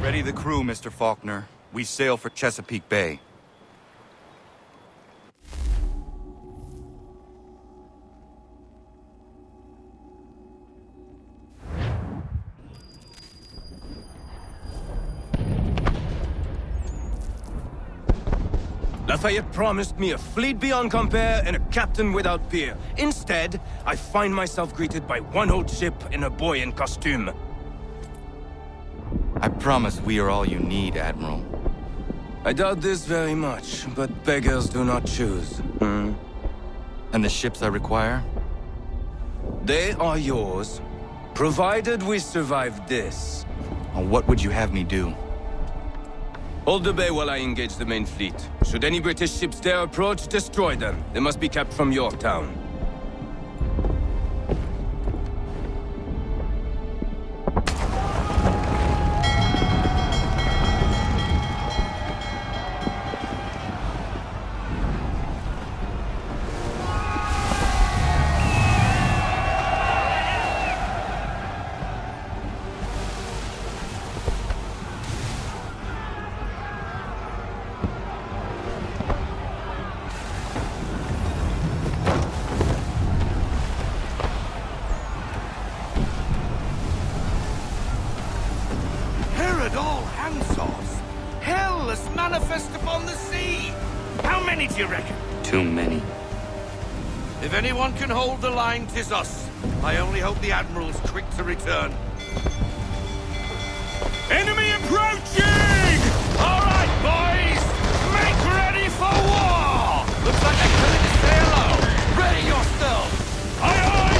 Ready the crew, Mr. Faulkner. We sail for Chesapeake Bay. Lafayette promised me a fleet beyond compare and a captain without peer. Instead, I find myself greeted by one old ship and a boy in costume. I promise we are all you need, Admiral. I doubt this very much, but beggars do not choose. And the ships I require? They are yours, provided we survive this. What would you have me do? Hold the bay while I engage the main fleet. Should any British ships dare approach, destroy them. They must be kept from Yorktown. Too many. If anyone can hold the line, 'tis us. I only hope the Admiral's quick to return. Enemy approaching! All right, boys! Make ready for war! Looks like they're coming to say hello. Ready yourselves! Aye, aye!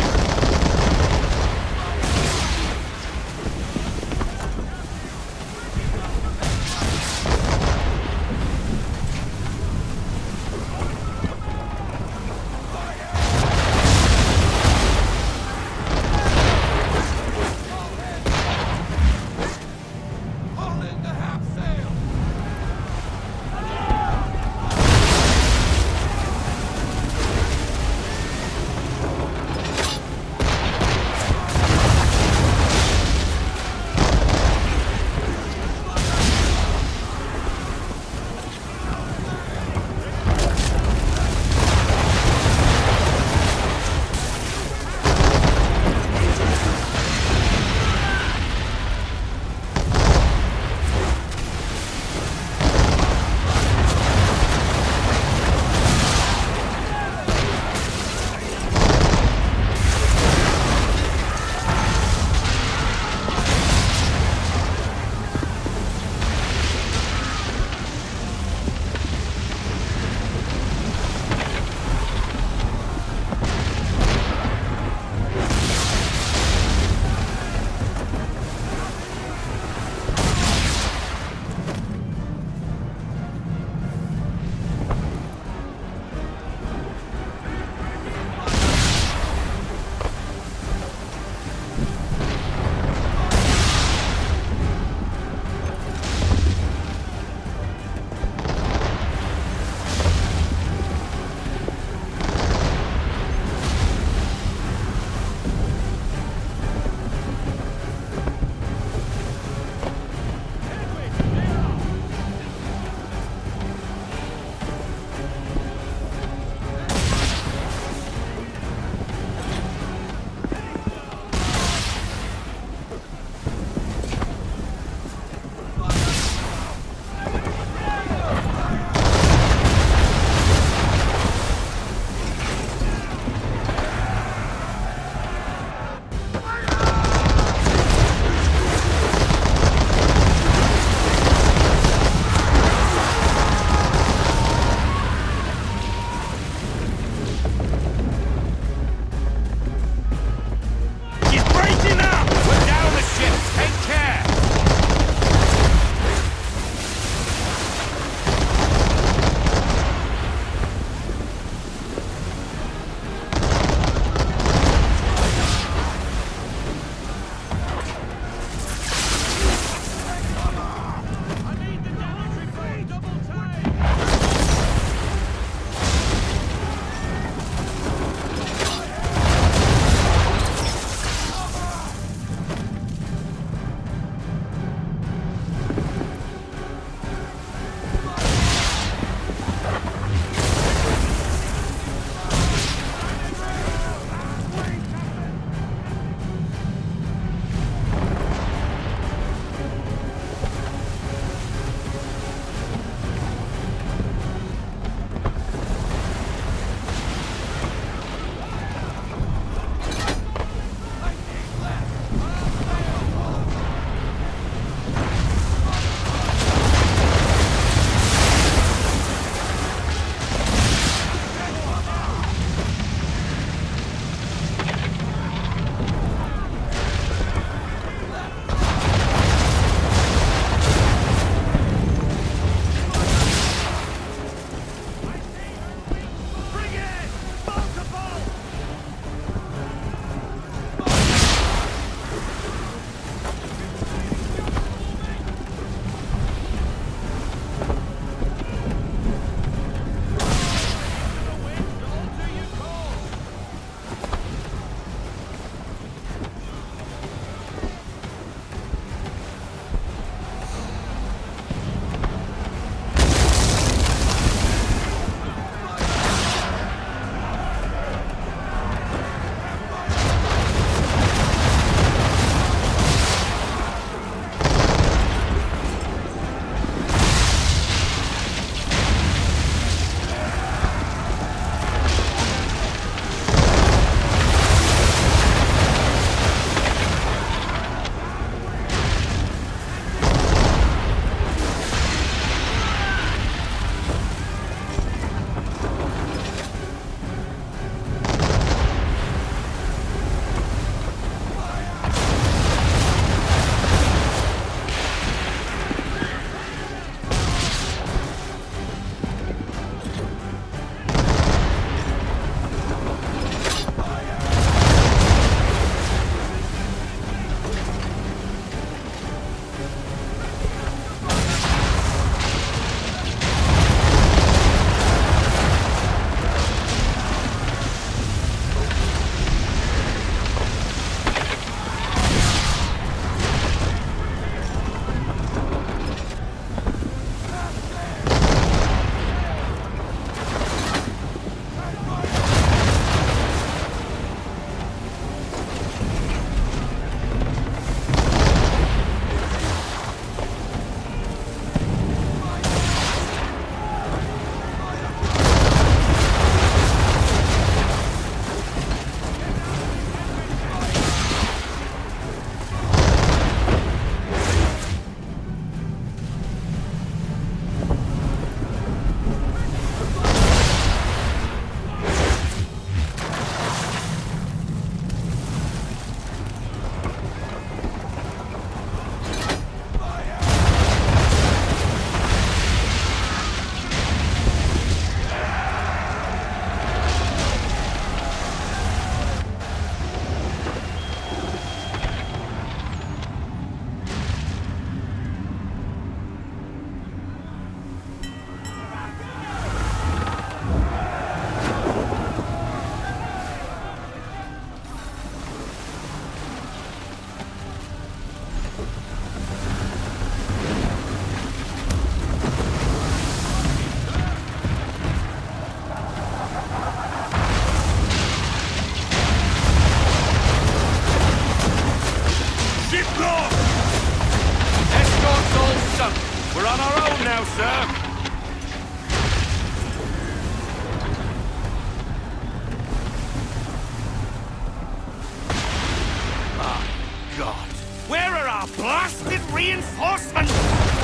reinforcements!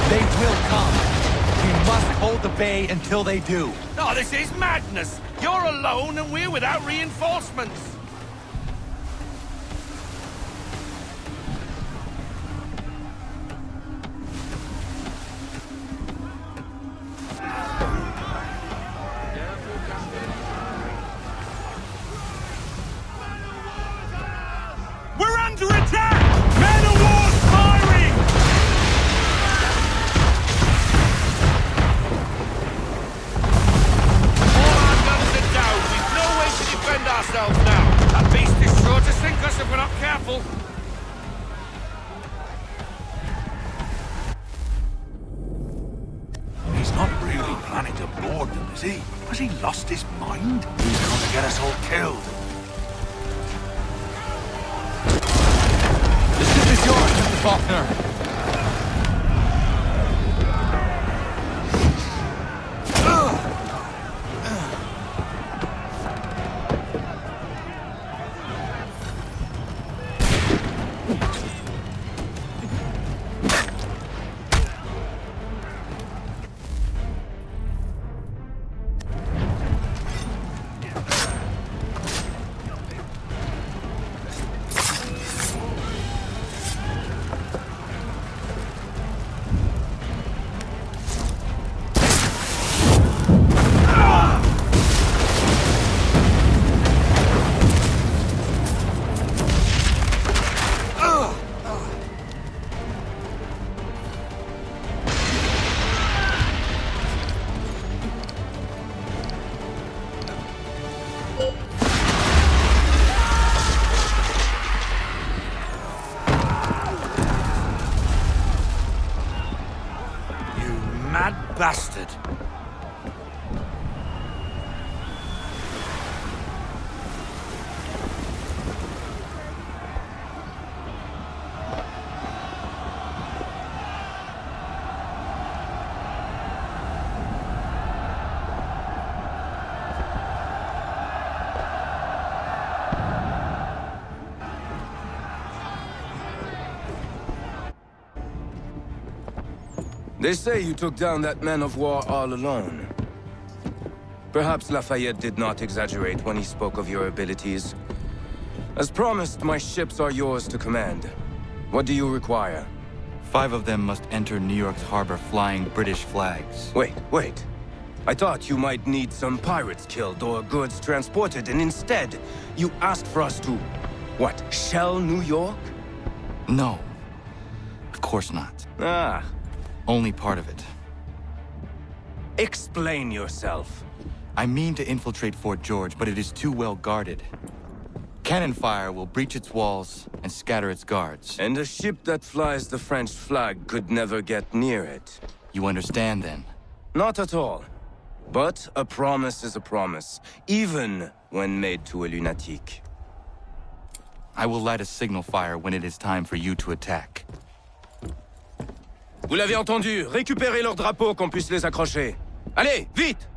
They will come. We must hold the bay until they do. Oh, this is madness! You're alone and we're without reinforcements! We're under attack! Man of war's firing! All our guns are down. We've no way to defend ourselves now. That beast is sure to sink us if we're not careful. He's not really planning to board them, is he? Has he lost his mind? He's going to get us all killed. The ship is yours, Mr. Faulkner. Bastard! They say you took down that man of war all alone. Perhaps Lafayette did not exaggerate when he spoke of your abilities. As promised, my ships are yours to command. What do you require? 5 of them must enter New York's harbor flying British flags. Wait. I thought you might need some pirates killed or goods transported, and instead, you asked for us to... what, shell New York? No. Of course not. Ah. Only part of it. Explain yourself. I mean to infiltrate Fort George, but it is too well guarded. Cannon fire will breach its walls and scatter its guards. And a ship that flies the French flag could never get near it. You understand, then? Not at all. But a promise is a promise, even when made to a lunatic. I will light a signal fire when it is time for you to attack. Vous l'avez entendu, récupérez leurs drapeaux qu'on puisse les accrocher. Allez, vite!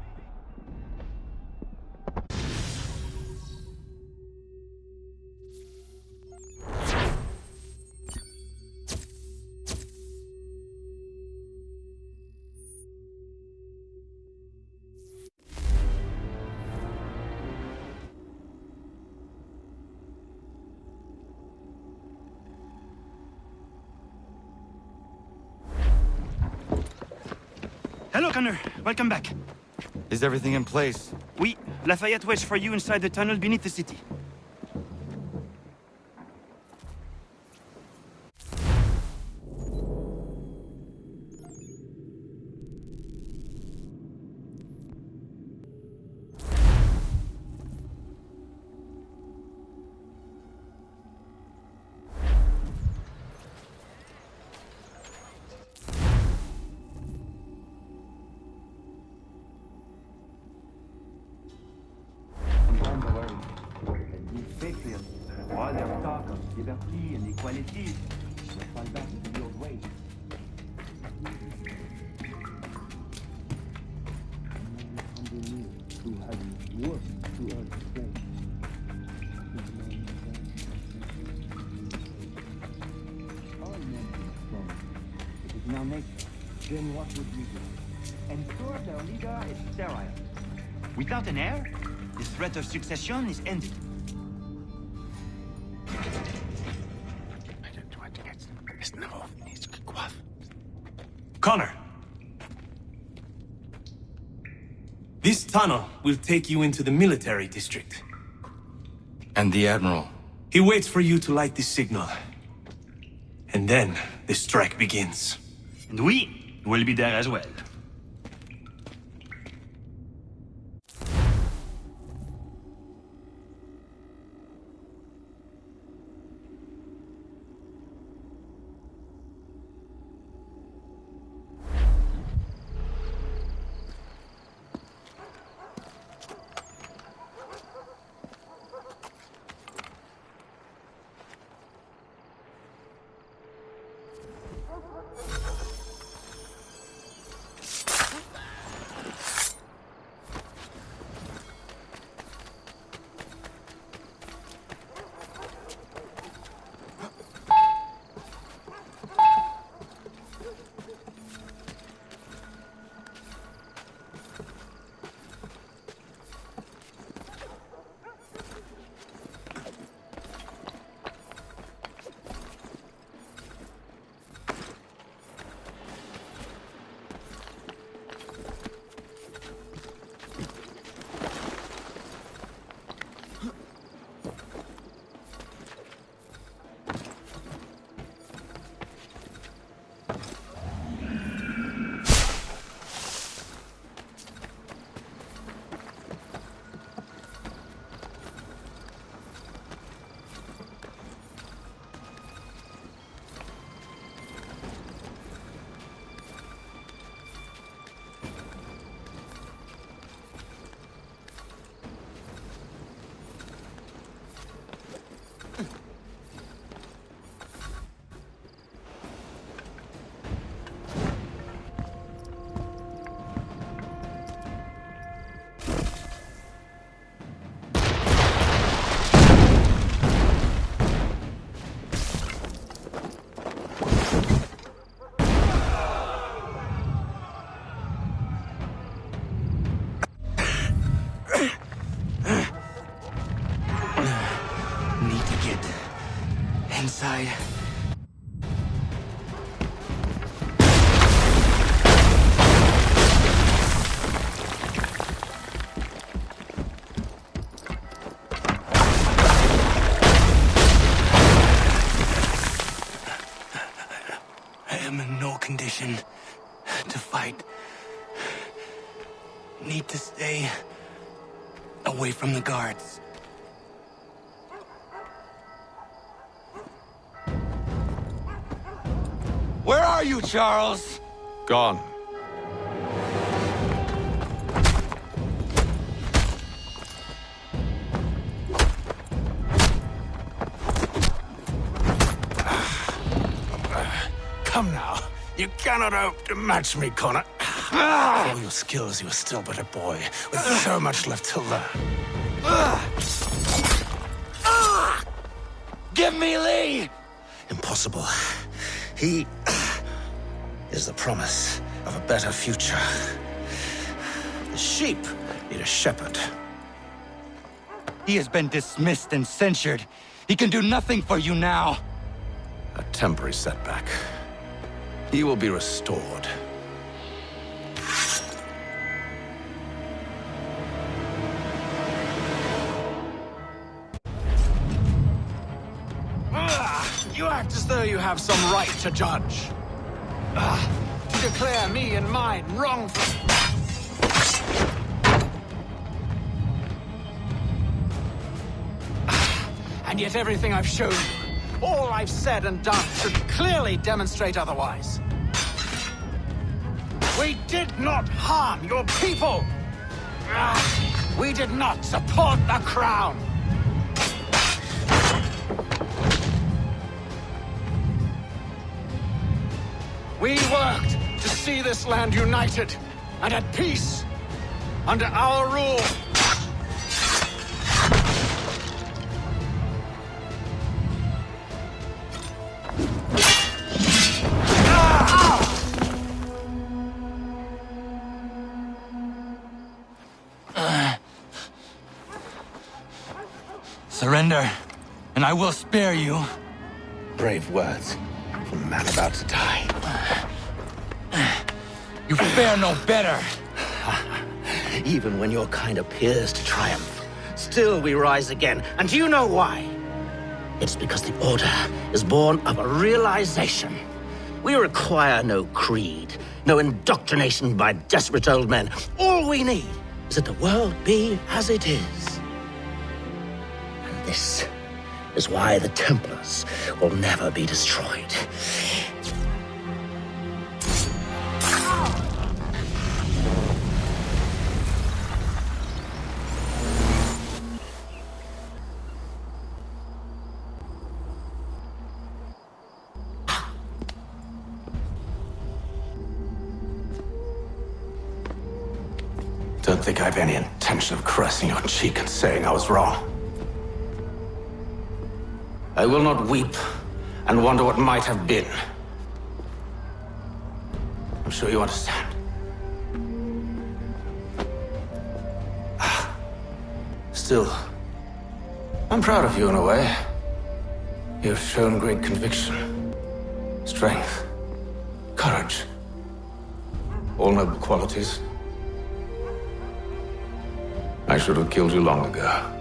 Hello, Connor. Welcome back. Is everything in place? Oui, Lafayette waits for you inside the tunnel beneath the city. nature, then what would we do? Ensure their leader is sterile. Without an heir, the threat of succession is ended. Connor! This tunnel will take you into the military district. And the Admiral? He waits for you to light this signal. And then the strike begins. And we will be there as well. Inside. I am in no condition to fight. Need to stay away from the guards. Where are you, Charles? Gone. Come now. You cannot hope to match me, Connor. For all your skills, you are still but a boy, with so much left to learn. Give me Lee! Impossible. He is the promise of a better future. The sheep need a shepherd. He has been dismissed and censured. He can do nothing for you now. A temporary setback. He will be restored. You act as though you have some right to judge. To declare me and mine wrongful. And yet everything I've shown you, all I've said and done, should clearly demonstrate otherwise. We did not harm your people. We did not support the crown. We worked to see this land united and at peace under our rule. Surrender, and I will spare you. Brave words from a man about to die. You fare no better. Even when your kind appears to triumph, still we rise again. And do you know why? It's because the Order is born of a realization. We require no creed, no indoctrination by desperate old men. All we need is that the world be as it is. And this is why the Templars will never be destroyed. Don't think I have any intention of caressing your cheek and saying I was wrong. I will not weep and wonder what might have been. I'm sure you understand. Still, I'm proud of you in a way. You've shown great conviction, strength, courage. All noble qualities. I should have killed you long ago.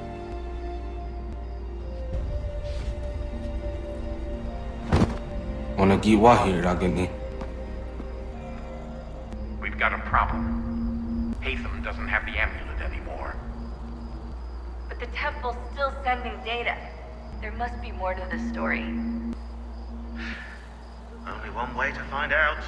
We've got a problem. Haytham doesn't have the amulet anymore. But the temple's still sending data. There must be more to the story. Only one way to find out.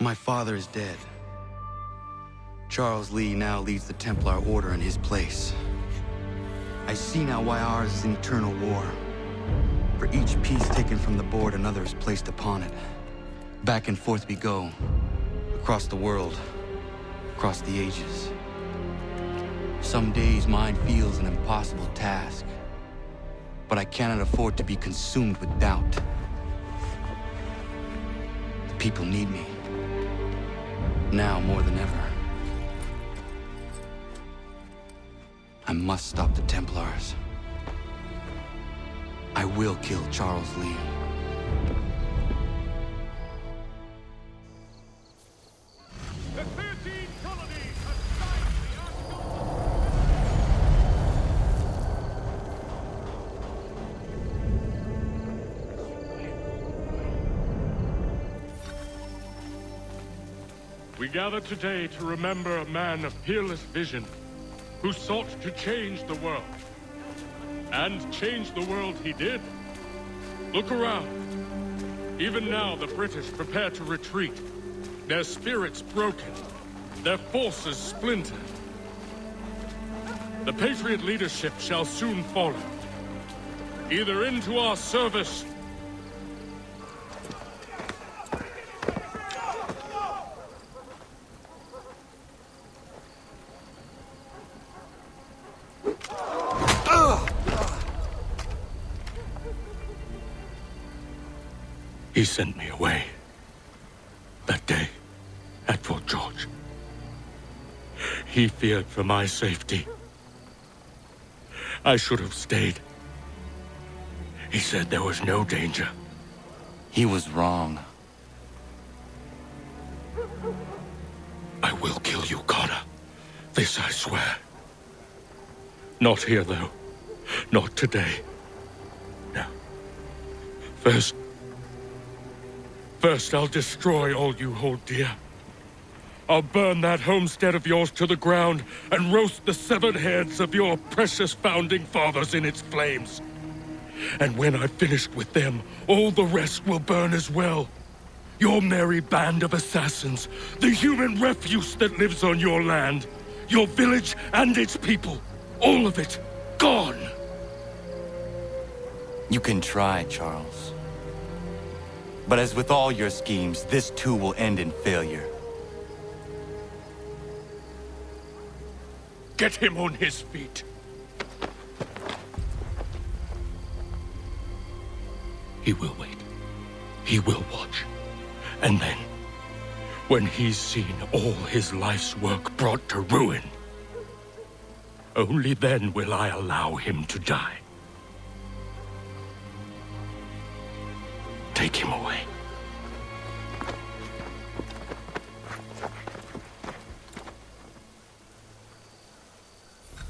My father is dead. Charles Lee now leads the Templar Order in his place. I see now why ours is an eternal war. For each piece taken from the board, another is placed upon it. Back and forth we go. Across the world. Across the ages. Some days mine feels an impossible task. But I cannot afford to be consumed with doubt. The people need me. Now more than ever. I must stop the Templars. I will kill Charles Lee. The 13 colonies have signed the We gather today to remember a man of peerless vision who sought to change the world. And change the world he did. Look around. Even now the British prepare to retreat. Their spirits broken. Their forces splintered. The Patriot leadership shall soon follow. Either into our service He sent me away. That day, at Fort George. He feared for my safety. I should have stayed. He said there was no danger. He was wrong. I will kill you, Connor. This I swear. Not here, though. Not today. No. First, I'll destroy all you hold dear. I'll burn that homestead of yours to the ground and roast the severed heads of your precious founding fathers in its flames. And when I've finished with them, all the rest will burn as well. Your merry band of assassins, the human refuse that lives on your land, your village and its people, all of it, gone. You can try, Charles. But as with all your schemes, this too will end in failure. Get him on his feet. He will wait. He will watch. And then, when he's seen all his life's work brought to ruin, only then will I allow him to die. Take him away.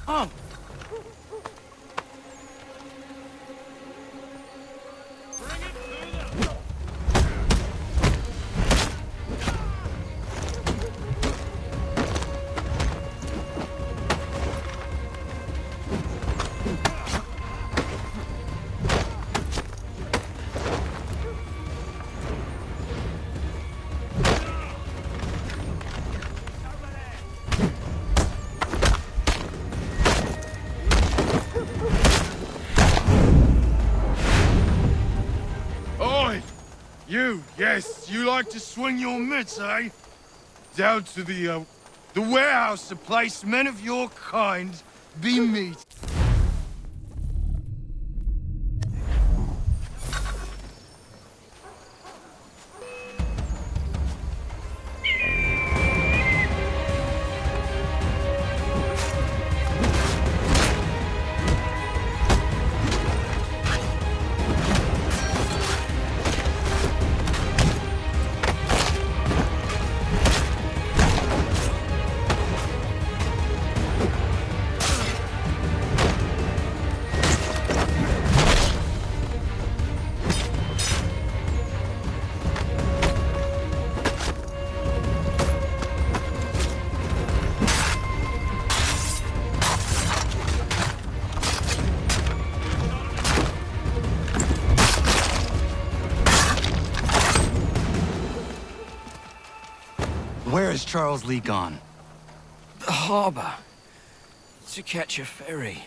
Oh! Yes, you like to swing your mitts, eh? Down to the warehouse to place men of your kind be meet. Where is Charles Lee gone? The harbor. To catch a ferry.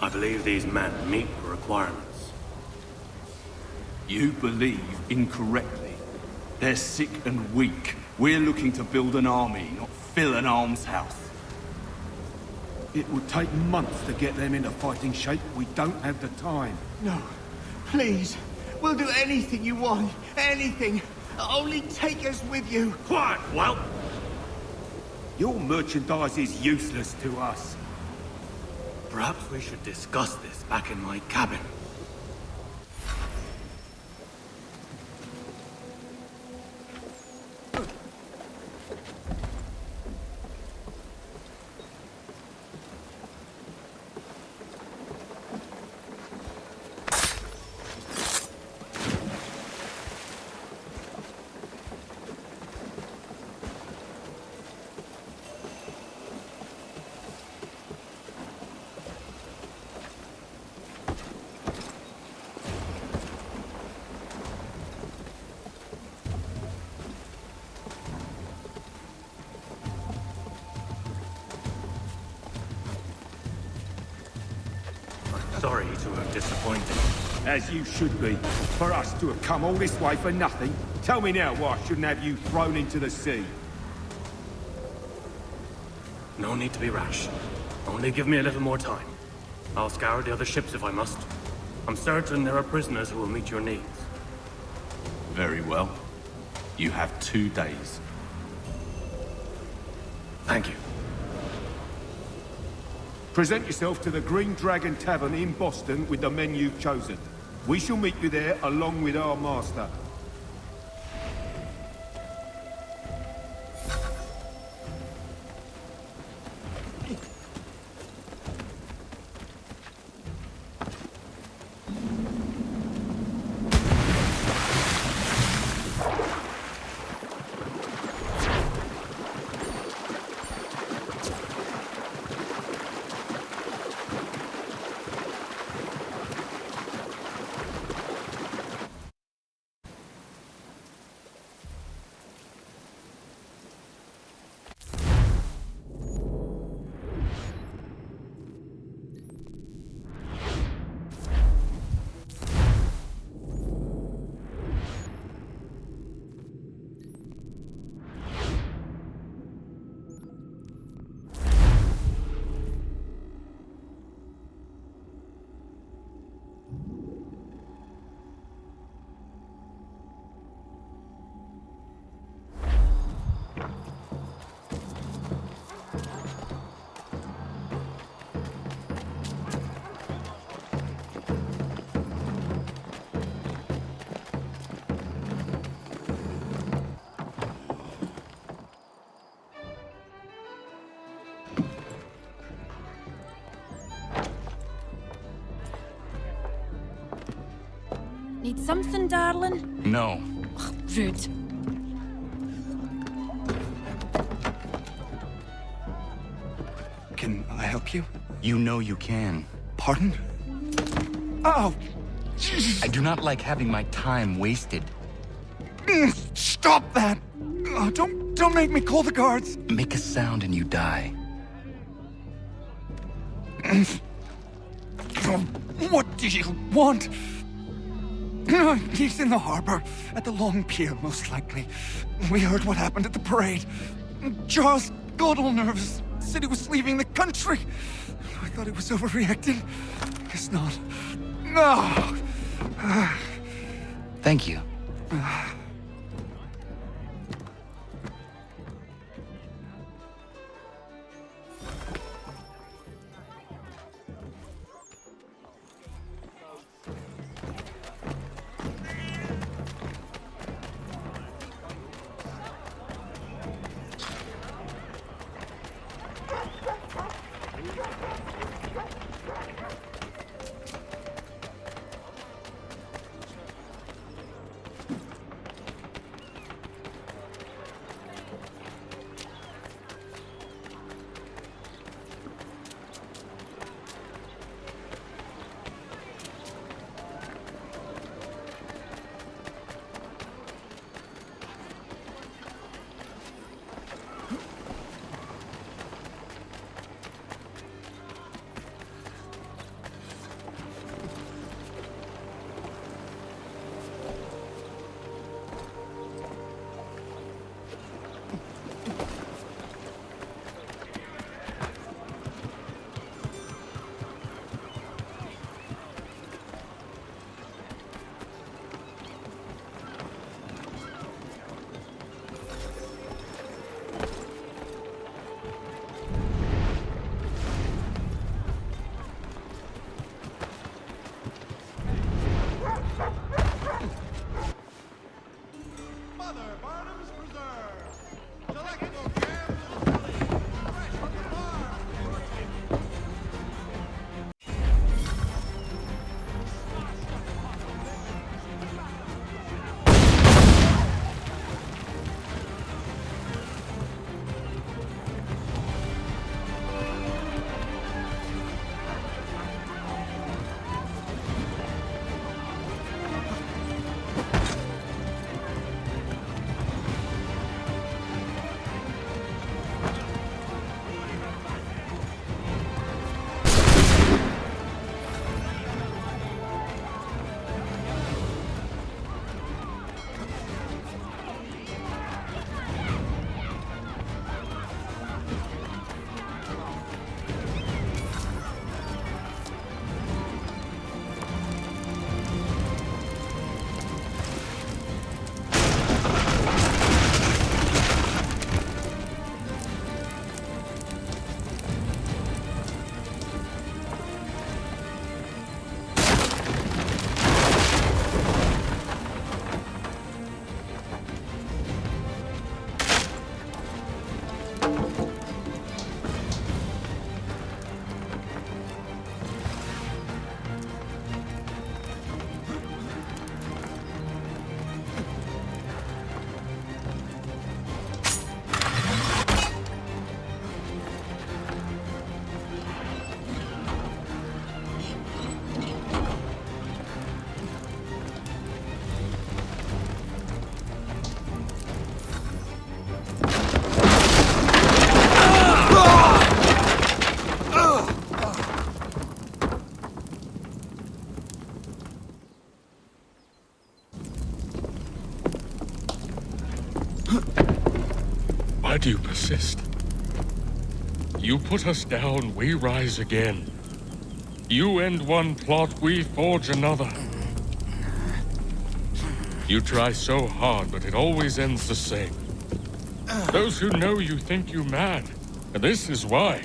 I believe these men meet the requirements. You believe incorrectly. They're sick and weak. We're looking to build an army, not fill an almshouse. It would take months to get them into fighting shape. We don't have the time. No. Please. We'll do anything you want. Anything. Only take us with you. Quiet, whelp! Your merchandise is useless to us. Perhaps we should discuss this back in my cabin. Sorry to have disappointed. As you should be. For us to have come all this way for nothing. Tell me now why I shouldn't have you thrown into the sea. No need to be rash. Only give me a little more time. I'll scour the other ships if I must. I'm certain there are prisoners who will meet your needs. Very well. You have 2 days. Thank you. Present yourself to the Green Dragon Tavern in Boston with the men you've chosen. We shall meet you there along with our master. Need something, darling? No. Ugh, rude. Can I help you? You know you can. Pardon? Oh! I do not like having my time wasted. Stop that! Oh, don't make me call the guards! Make a sound and you die. What do you want? He's in the harbor, at the Long Pier, most likely. We heard what happened at the parade. Charles got all nervous, said he was leaving the country. I thought he was overreacting. Guess not. No! Thank you. Why do you persist? You put us down, we rise again. You end one plot, we forge another. You try so hard, but it always ends the same. Those who know you think you mad, and this is why.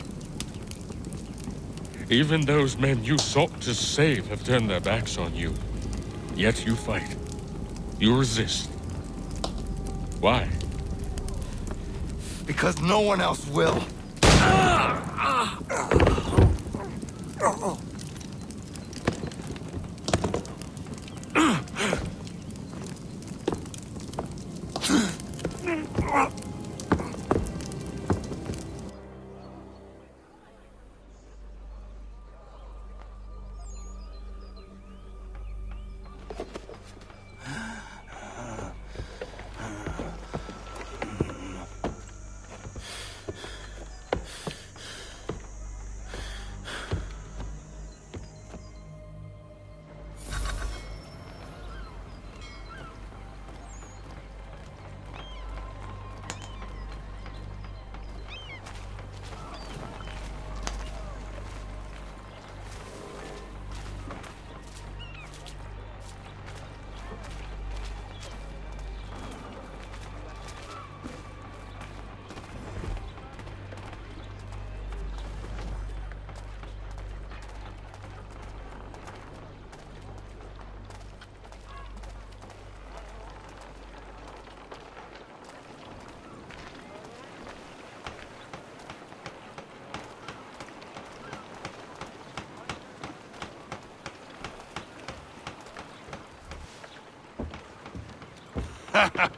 Even those men you sought to save have turned their backs on you. Yet you fight. You resist. Why? Because no one else will.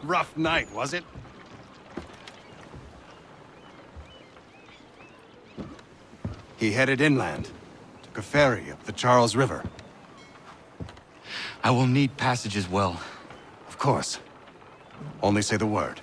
Rough night, was it? He headed inland. Took a ferry up the Charles River. I will need passage as well. Of course. Only say the word.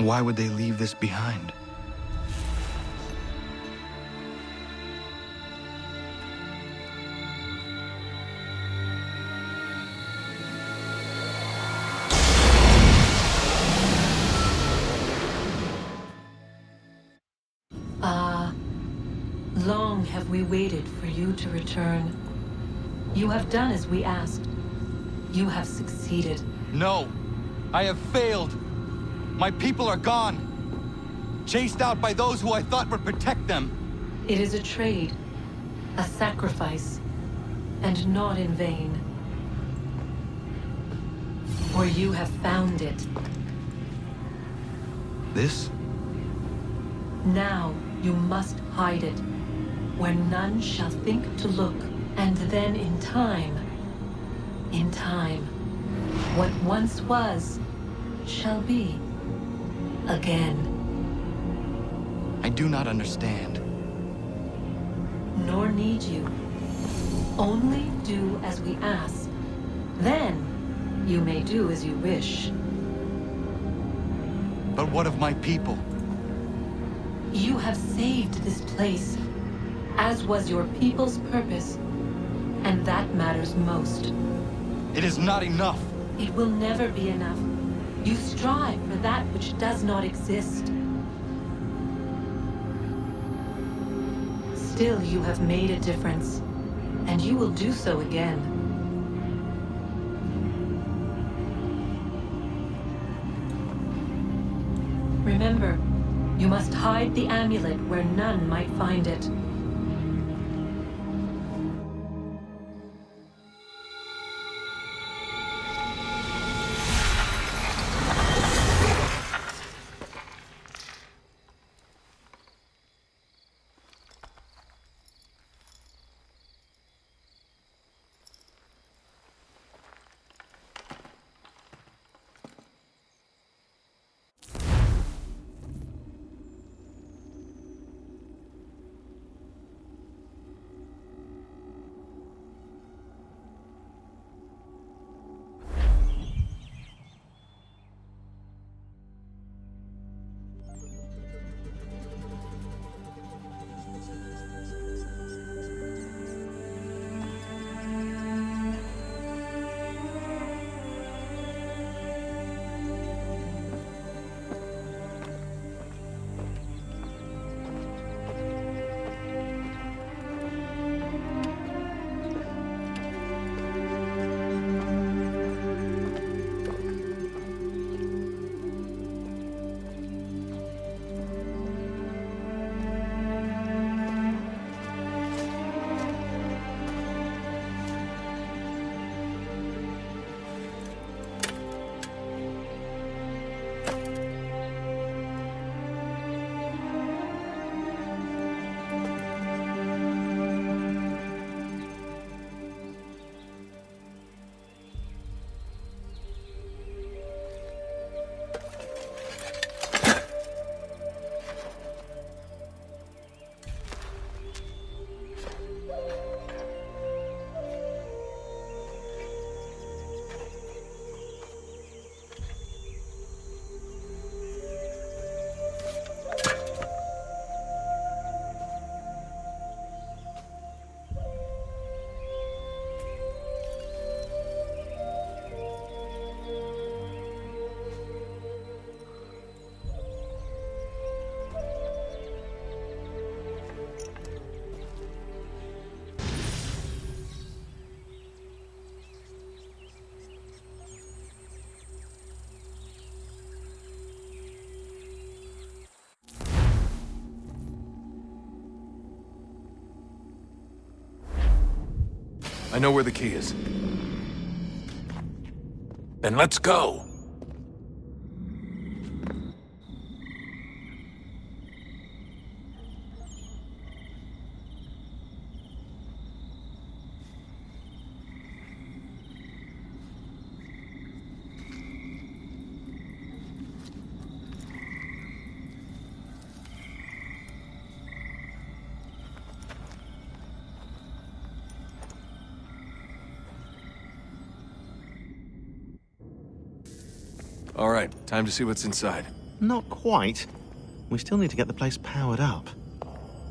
Why would they leave this behind? Long have we waited for you to return. You have done as we asked. You have succeeded. No! I have failed! My people are gone! Chased out by those who I thought would protect them! It is a trade, a sacrifice, and not in vain. For you have found it. This? Now you must hide it, where none shall think to look, and then in time, what once was, shall be again. I do not understand. Nor need you. Only do as we ask. Then, you may do as you wish. But what of my people? You have saved this place, as was your people's purpose, and that matters most. It is not enough. It will never be enough. You strive for that which does not exist. Still, you have made a difference, and you will do so again. Remember, you must hide the amulet where none might find it. I know where the key is. Then let's go! All right, time to see what's inside. Not quite. We still need to get the place powered up.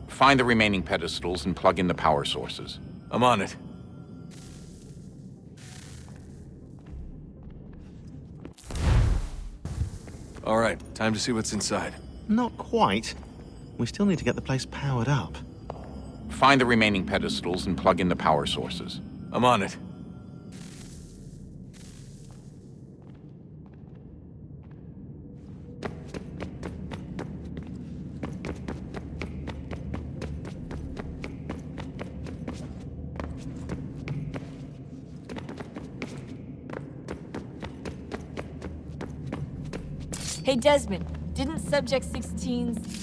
Find the remaining pedestals and plug in the power sources. I'm on it. All right, time to see what's inside. Not quite. We still need to get the place powered up. Find the remaining pedestals and plug in the power sources. I'm on it. Hey, Desmond, didn't Subject 16's...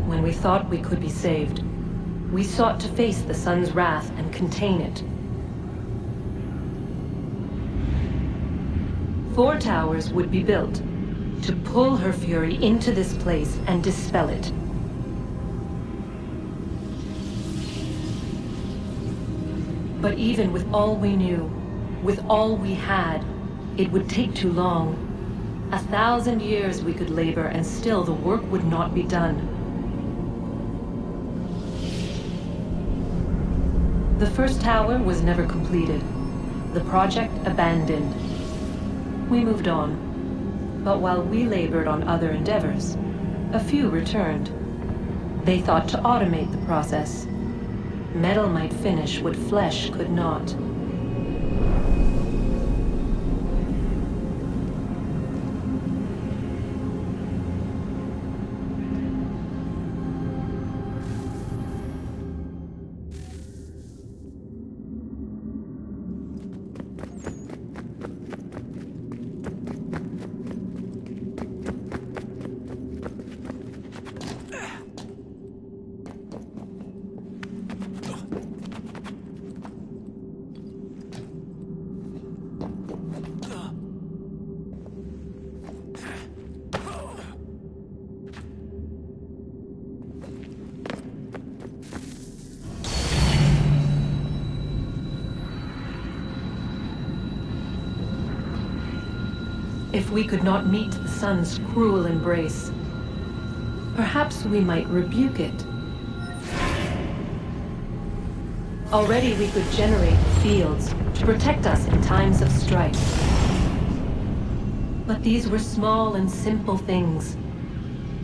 When we thought we could be saved, we sought to face the sun's wrath and contain it. 4 towers would be built to pull her fury into this place and dispel it. But even with all we knew, with all we had, it would take too long. 1,000 years we could labor and still the work would not be done. The first tower was never completed. The project abandoned. We moved on. But while we labored on other endeavors, a few returned. They thought to automate the process. Metal might finish what flesh could not. If we could not meet the sun's cruel embrace, perhaps we might rebuke it. Already we could generate fields to protect us in times of strife. But these were small and simple things.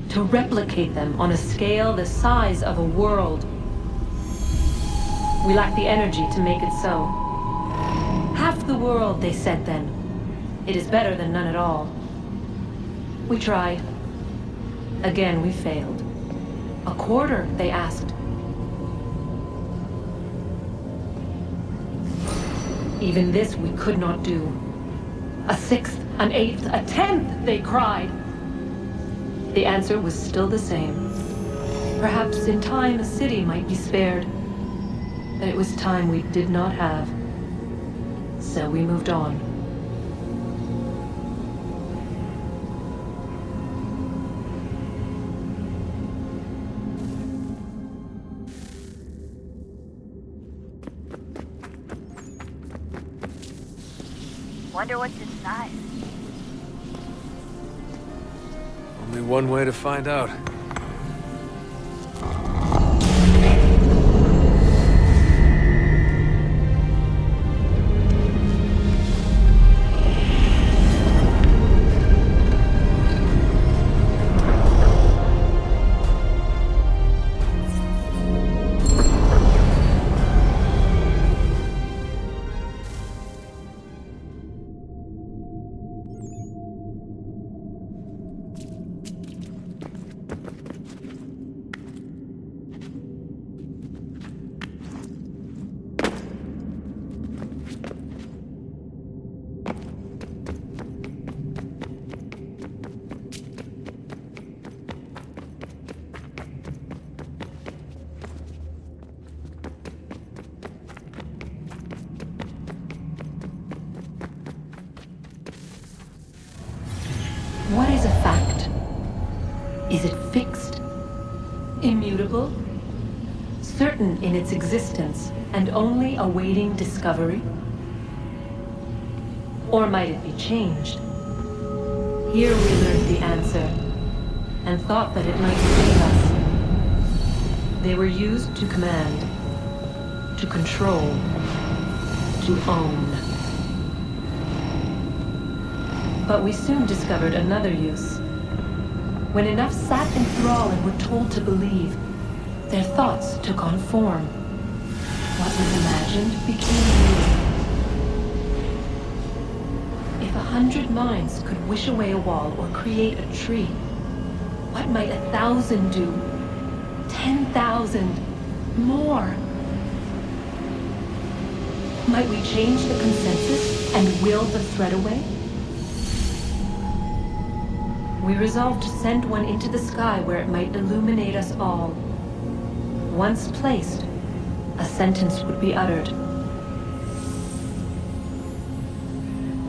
To replicate them on a scale the size of a world, we lack the energy to make it so. Half the world, they said then. It is better than none at all. We tried. Again, we failed. A quarter, they asked. Even this we could not do. A sixth, an eighth, a tenth, they cried. The answer was still the same. Perhaps in time a city might be spared. But it was time we did not have. So we moved on. Wonder what's inside. Only one way to find out. What is a fact? Is it fixed? Immutable? Certain in its existence and only awaiting discovery? Or might it be changed? Here we learned the answer and thought that it might save us. They were used to command, to control, to own. But we soon discovered another use. When enough sat in thrall and were told to believe, their thoughts took on form. What was imagined became real. If 100 minds could wish away a wall or create a tree, what might 1,000 do? 10,000? More? Might we change the consensus and will the thread away? We resolved to send one into the sky where it might illuminate us all. Once placed, a sentence would be uttered.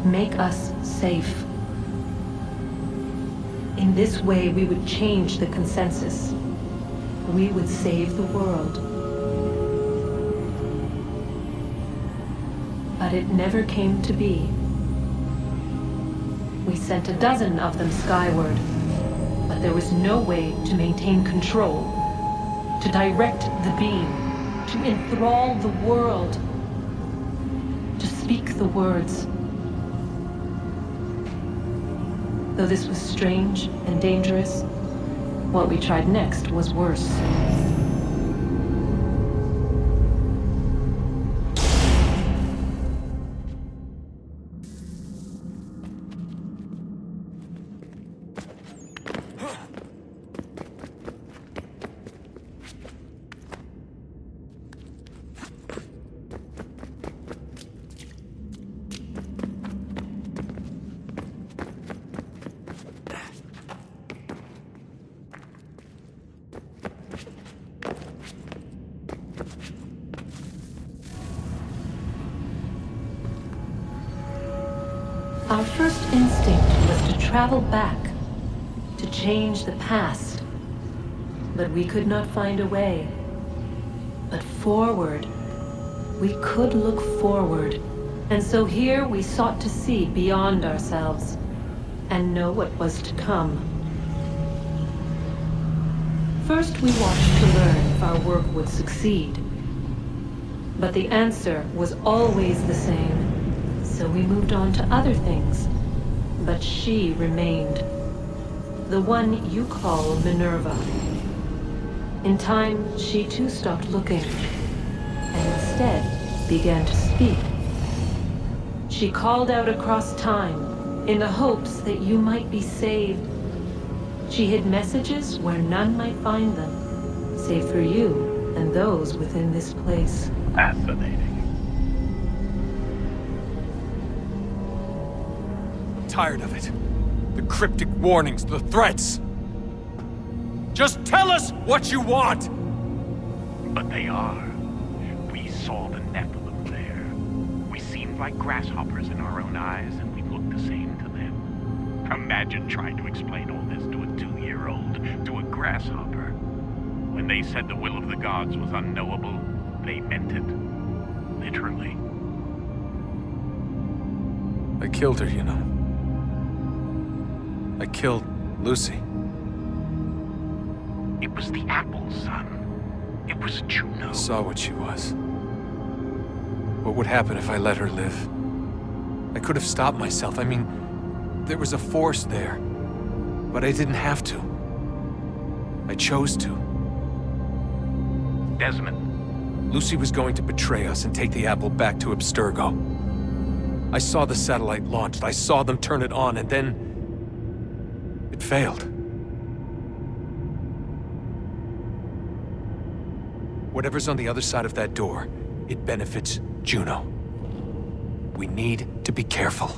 Make us safe. In this way, we would change the consensus. We would save the world. But it never came to be. We sent a dozen of them skyward, but there was no way to maintain control, to direct the beam, to enthrall the world, to speak the words. Though this was strange and dangerous, what we tried next was worse. Our first instinct was to travel back, to change the past. But we could not find a way. But forward, we could look forward. And so here we sought to see beyond ourselves and know what was to come. First we watched to learn if our work would succeed. But the answer was always the same. So we moved on to other things, but she remained. The one you call Minerva. In time, she too stopped looking, and instead began to speak. She called out across time in the hopes that you might be saved. She hid messages where none might find them, save for you and those within this place. Fascinating. I'm tired of it. The cryptic warnings, the threats. Just tell us what you want! But they are. We saw the Nephilim there. We seemed like grasshoppers in our own eyes, and we looked the same to them. Imagine trying to explain all this to a 2-year-old, to a grasshopper. When they said the will of the gods was unknowable, they meant it. Literally. I killed her, you know. I killed Lucy. It was the apple, son. It was Juno. I saw what she was. What would happen if I let her live? I could have stopped myself. I mean, there was a force there. But I didn't have to. I chose to. Desmond. Lucy was going to betray us and take the apple back to Abstergo. I saw the satellite launched. I saw them turn it on, and then... it failed. Whatever's on the other side of that door, it benefits Juno. We need to be careful.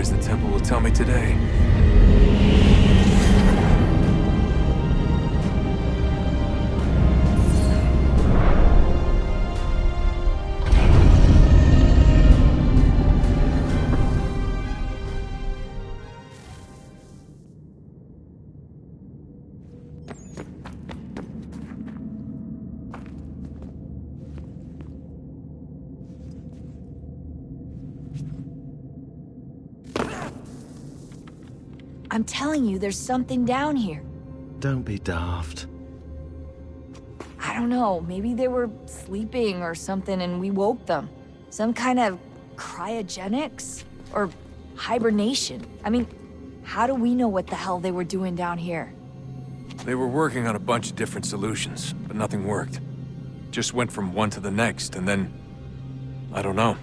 The temple will tell me today. I'm telling you, there's something down here. Don't be daft. I don't know, maybe they were sleeping or something and we woke them. Some kind of cryogenics? Or hibernation? I mean, how do we know what the hell they were doing down here? They were working on a bunch of different solutions, but nothing worked. Just went from one to the next, and then... I don't know.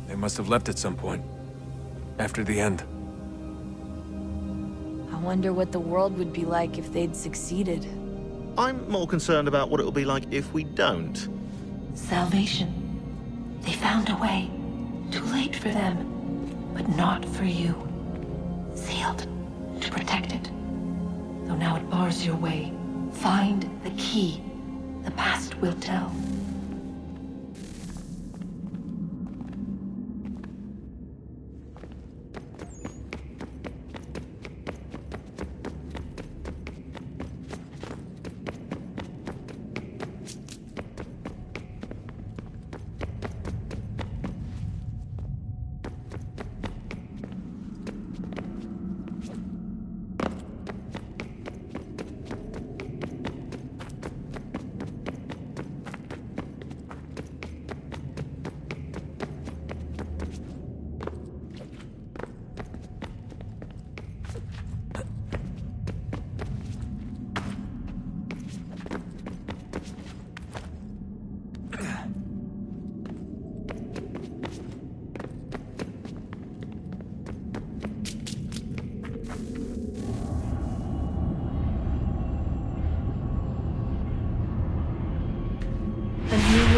They must have left at some point. After the end. I wonder what the world would be like if they'd succeeded. I'm more concerned about what it will be like if we don't. Salvation. They found a way. Too late for them, but not for you. Sealed to protect it. Though now it bars your way. Find the key. The past will tell.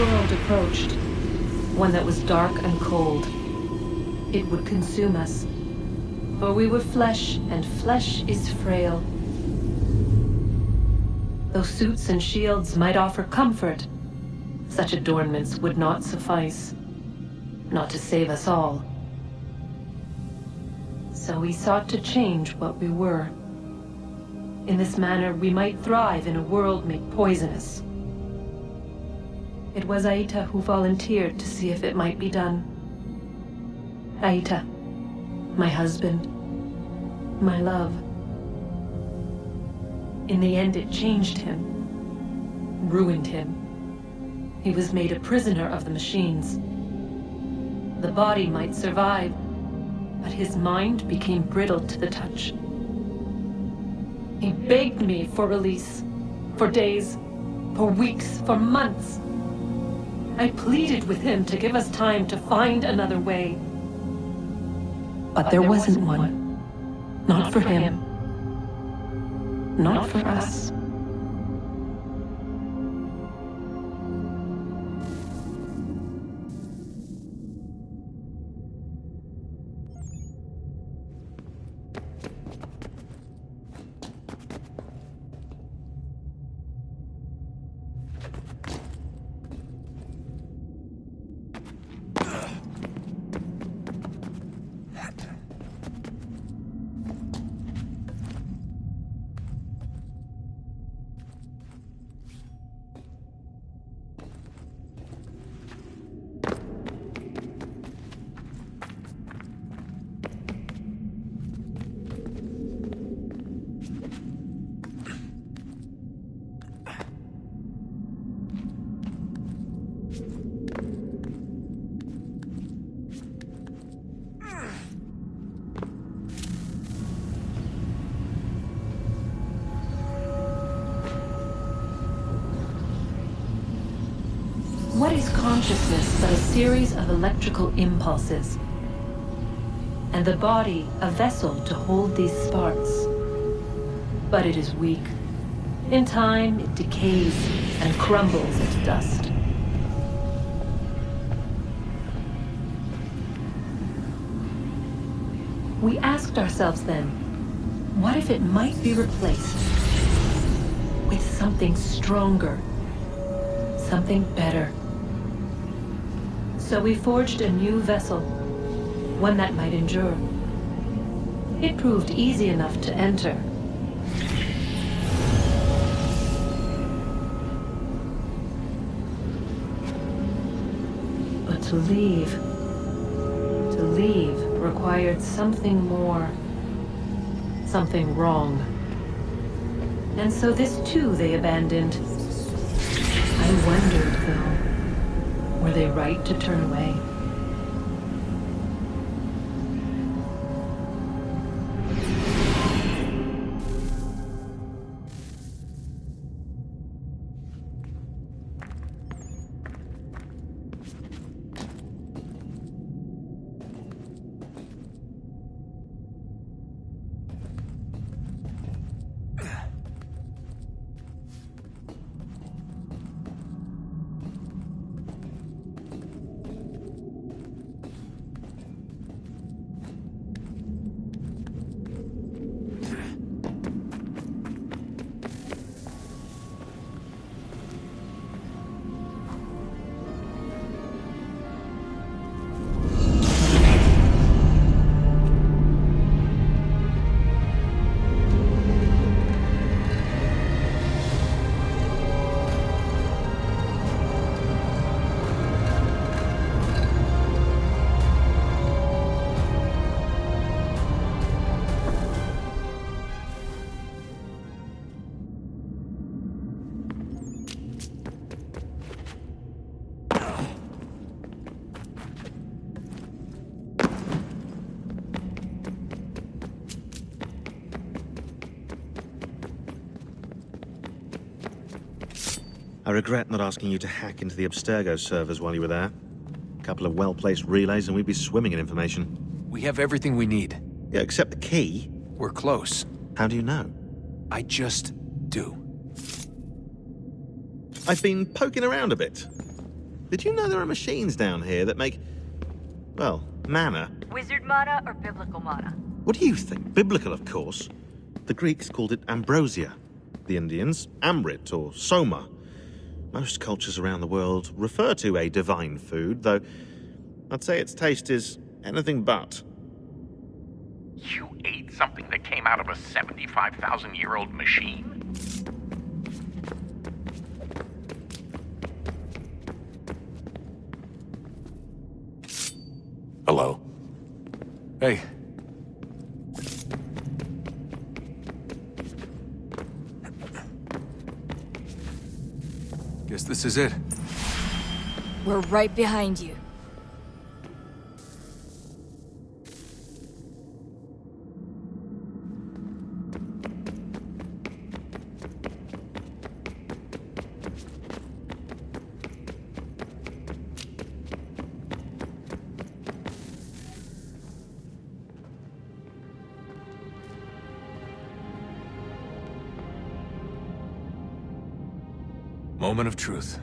world approached, one that was dark and cold. It would consume us, for we were flesh, and flesh is frail. Though suits and shields might offer comfort, such adornments would not suffice, not to save us all. So we sought to change what we were. In this manner, we might thrive in a world made poisonous. It was Aita who volunteered to see if it might be done. Aita, my husband, my love. In the end, it changed him, ruined him. He was made a prisoner of the machines. The body might survive, but his mind became brittle to the touch. He begged me for release, for days, for weeks, for months. I pleaded with him to give us time to find another way. But there wasn't one. Not for him. Not for us. What is consciousness but a series of electrical impulses? And the body a vessel to hold these sparks. But it is weak. In time, it decays and crumbles into dust. We asked ourselves then, what if it might be replaced with something stronger, something better? So we forged a new vessel, one that might endure. It proved easy enough to enter. But to leave required something more, something wrong. And so this too they abandoned. I wondered, though, were they right to turn away? I regret not asking you to hack into the Abstergo servers while you were there. A couple of well-placed relays and we'd be swimming in information. We have everything we need. Yeah, except the key. We're close. How do you know? I just do. I've been poking around a bit. Did you know there are machines down here that make, well, mana? Wizard mana or biblical mana? What do you think? Biblical, of course. The Greeks called it ambrosia. The Indians, amrit or soma. Most cultures around the world refer to a divine food, though I'd say its taste is anything but. You ate something that came out of a 75,000-year-old machine? Hello? Hey. Guess this is it. We're right behind you. Moment of truth.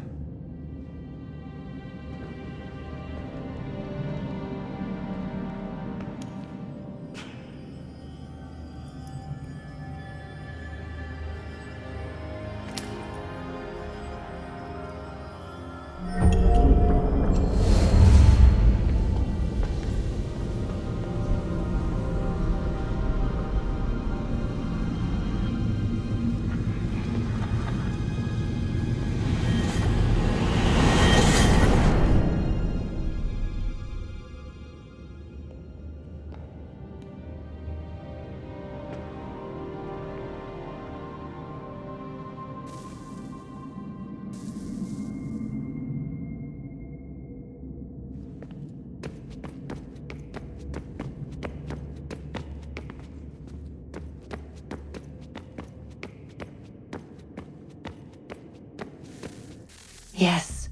Yes.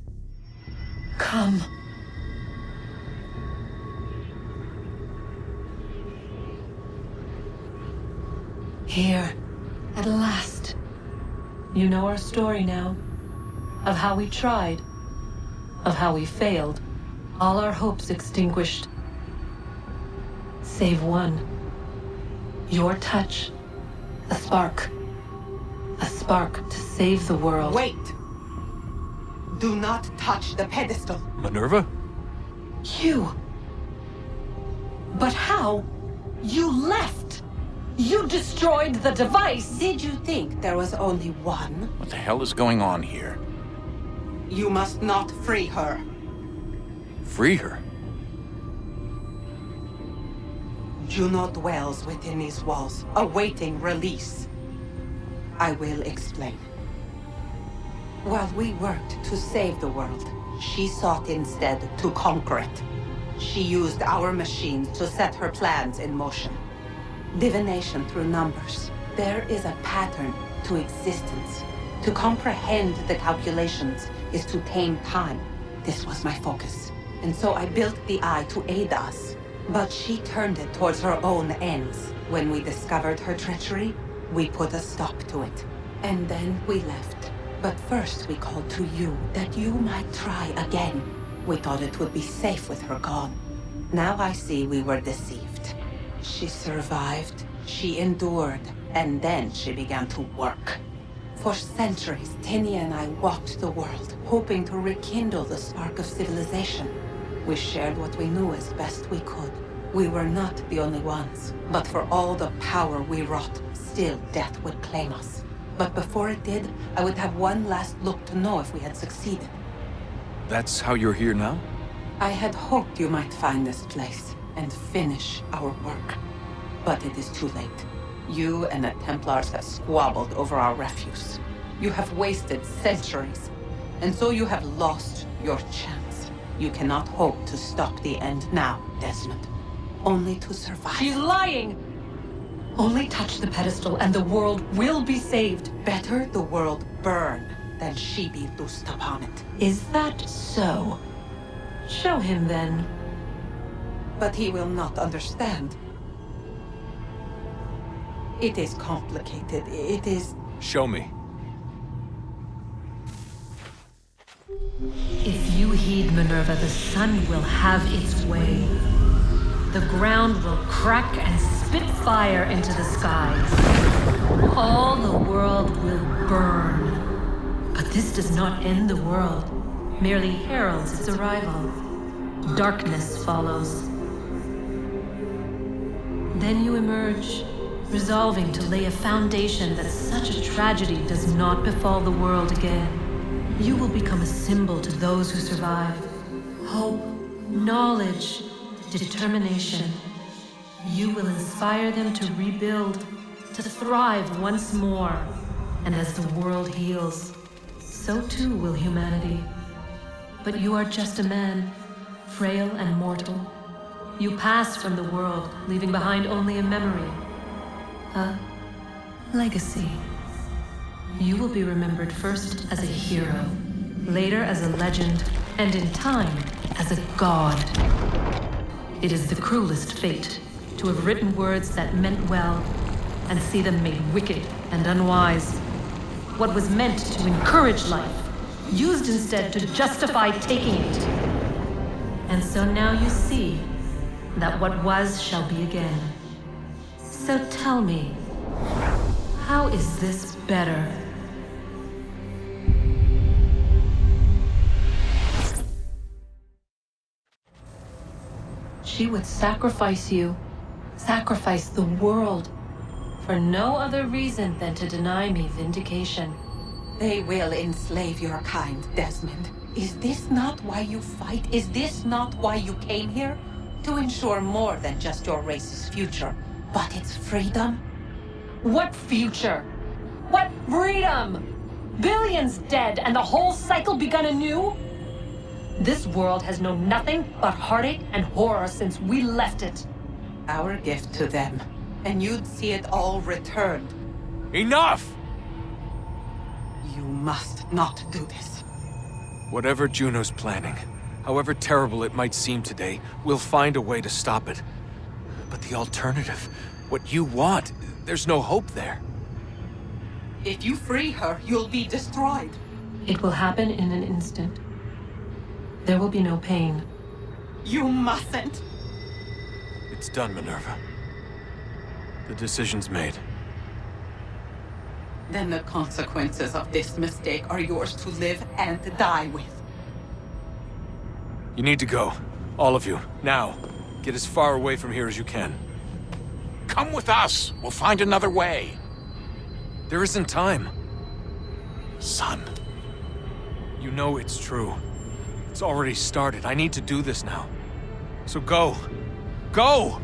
Come. Here, at last. You know our story now. Of how we tried. Of how we failed. All our hopes extinguished. Save one. Your touch. A spark. A spark to save the world. Wait! Do not touch the pedestal. Minerva? You. But how? You left! You destroyed the device! Did you think there was only one? What the hell is going on here? You must not free her. Free her? Juno dwells within these walls, awaiting release. I will explain. While we worked to save the world, she sought instead to conquer it. She used our machines to set her plans in motion. Divination through numbers. There is a pattern to existence. To comprehend the calculations is to tame time. This was my focus. And so I built the eye to aid us. But she turned it towards her own ends. When we discovered her treachery, we put a stop to it. And then we left. But first we called to you, that you might try again. We thought it would be safe with her gone. Now I see we were deceived. She survived, she endured, and then she began to work. For centuries, Tinia and I walked the world, hoping to rekindle the spark of civilization. We shared what we knew as best we could. We were not the only ones, but for all the power we wrought, still death would claim us. But before it did, I would have one last look to know if we had succeeded. That's how you're here now? I had hoped you might find this place and finish our work. But it is too late. You and the Templars have squabbled over our refuse. You have wasted centuries, and so you have lost your chance. You cannot hope to stop the end now, Desmond. Only to survive. She's lying! Only touch the pedestal and the world will be saved. Better the world burn than she be loosed upon it. Is that so? Show him then. But he will not understand. It is complicated. It is... Show me. If you heed Minerva, the sun will have its way. The ground will crack and spit fire into the skies. All the world will burn. But this does not end the world, merely heralds its arrival. Darkness follows. Then you emerge, resolving to lay a foundation that such a tragedy does not befall the world again. You will become a symbol to those who survive. Hope, knowledge, determination. You will inspire them to rebuild, to thrive once more. And as the world heals, so too will humanity. But you are just a man, frail and mortal. You pass from the world, leaving behind only a memory. A legacy. You will be remembered first as a hero, later as a legend, and in time, as a god. It is the cruelest fate to have written words that meant well, and see them made wicked and unwise. What was meant to encourage life, used instead to justify taking it. And so now you see that what was shall be again. So tell me, how is this better? She would sacrifice you, sacrifice the world, for no other reason than to deny me vindication. They will enslave your kind, Desmond. Is this not why you fight? Is this not why you came here? To ensure more than just your race's future, but its freedom? What future? What freedom? Billions dead and the whole cycle begun anew? This world has known nothing but heartache and horror since we left it. Our gift to them, and you'd see it all returned. Enough! You must not do this. Whatever Juno's planning, however terrible it might seem today, we'll find a way to stop it. But the alternative, what you want, there's no hope there. If you free her, you'll be destroyed. It will happen in an instant. There will be no pain. You mustn't. It's done, Minerva. The decision's made. Then the consequences of this mistake are yours to live and die with. You need to go. All of you. Now. Get as far away from here as you can. Come with us. We'll find another way. There isn't time. Son. You know it's true. It's already started. I need to do this now. So go. Go!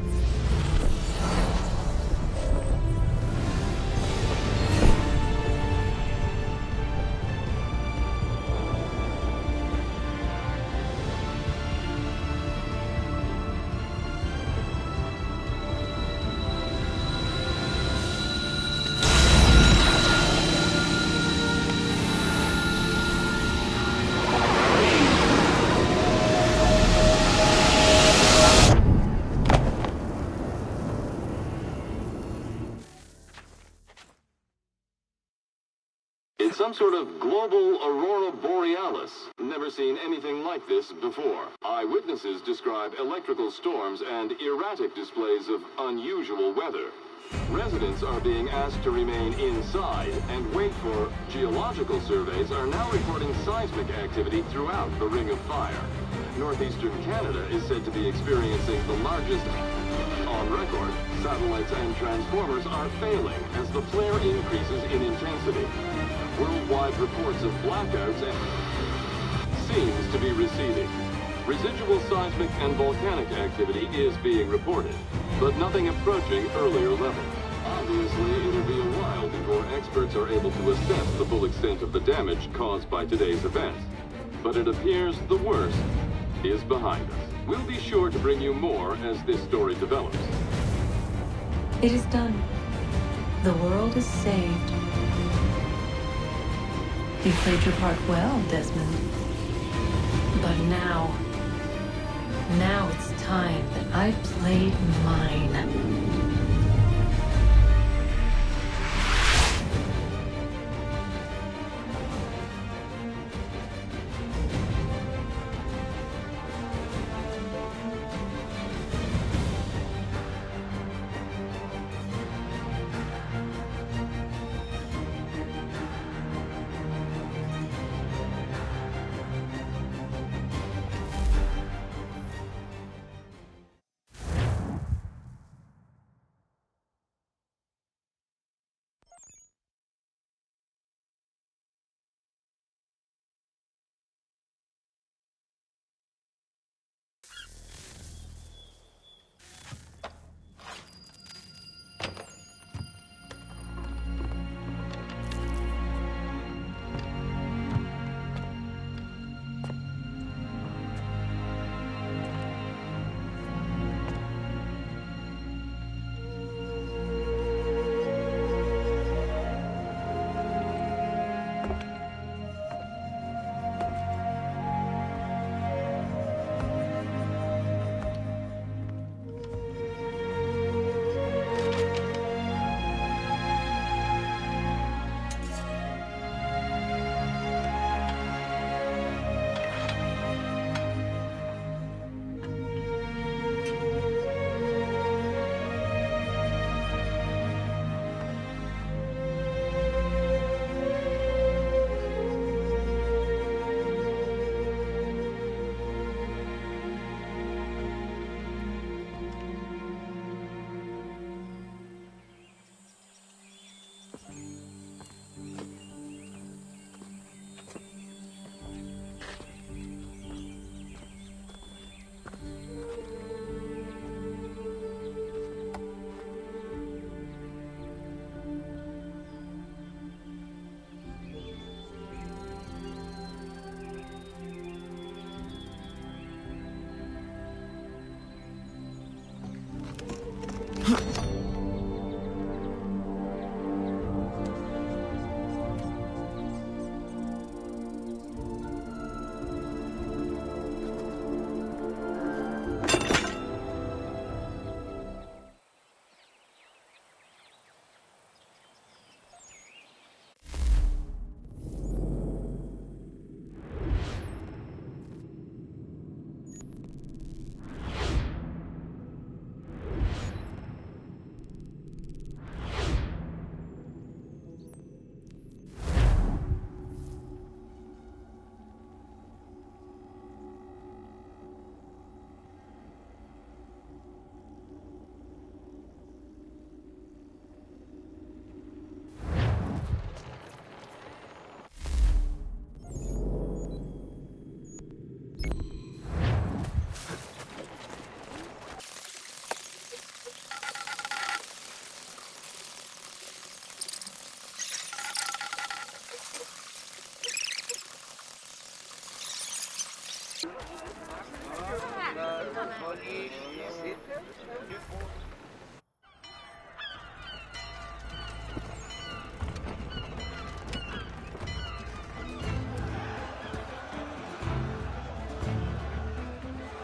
Some sort of global aurora borealis. Never seen anything like this before. Eyewitnesses describe electrical storms and erratic displays of unusual weather. Residents are being asked to remain inside and wait for geological surveys are now reporting seismic activity throughout the Ring of Fire. Northeastern Canada is said to be experiencing the largest on record. Satellites and transformers are failing as the flare increases in intensity. Worldwide reports of blackouts seems to be receding. Residual seismic and volcanic activity is being reported, but nothing approaching earlier levels. Obviously, it'll be a while before experts are able to assess the full extent of the damage caused by today's events. But it appears the worst is behind us. We'll be sure to bring you more as this story develops. It is done. The world is saved. You played your part well, Desmond. But now it's time that I played mine.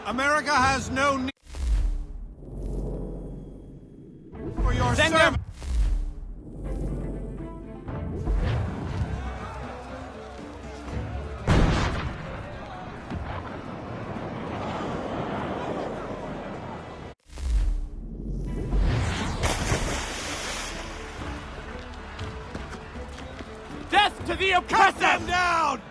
America has no need for your service. Death to the oppressor! Cut them down!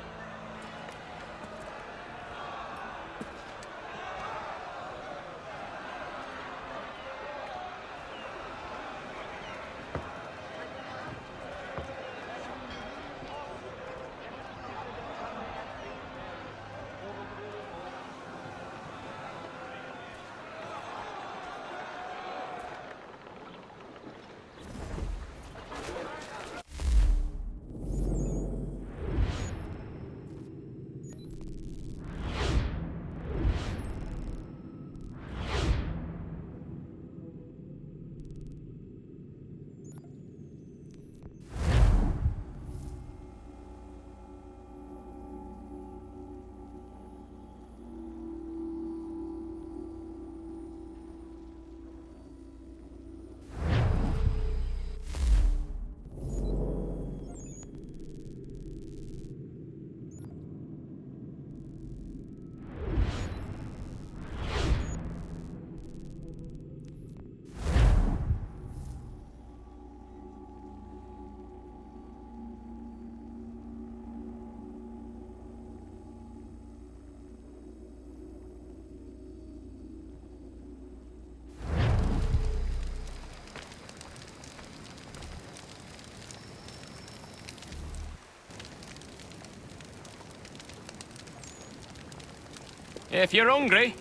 If you're hungry,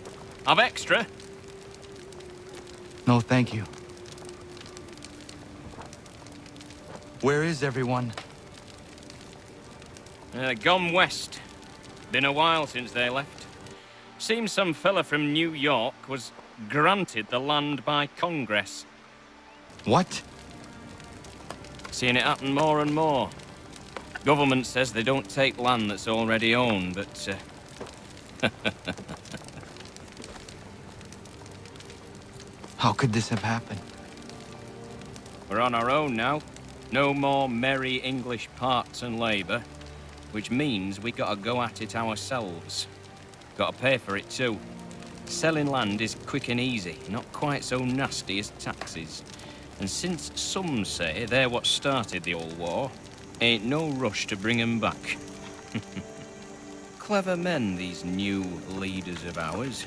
I've extra. No, thank you. Where is everyone? Gone west. Been a while since they left. Seems some fella from New York was granted the land by Congress. What? Seeing it happen more and more. Government says they don't take land that's already owned, but How could this have happened? we're on our own now. No more merry English parts and labour, which means we gotta go at it ourselves. Gotta pay for it too. Selling land is quick and easy, not quite so nasty as taxes. And since some say they're what started the old war, ain't no rush to bring 'em back. Clever men, these new leaders of ours.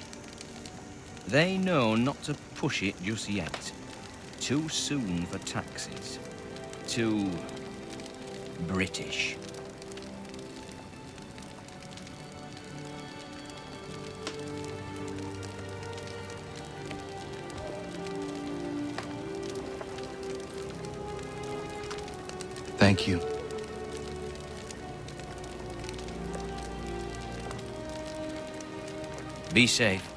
They know not to push it just yet. Too soon for taxes. Too British. Thank you. Be safe.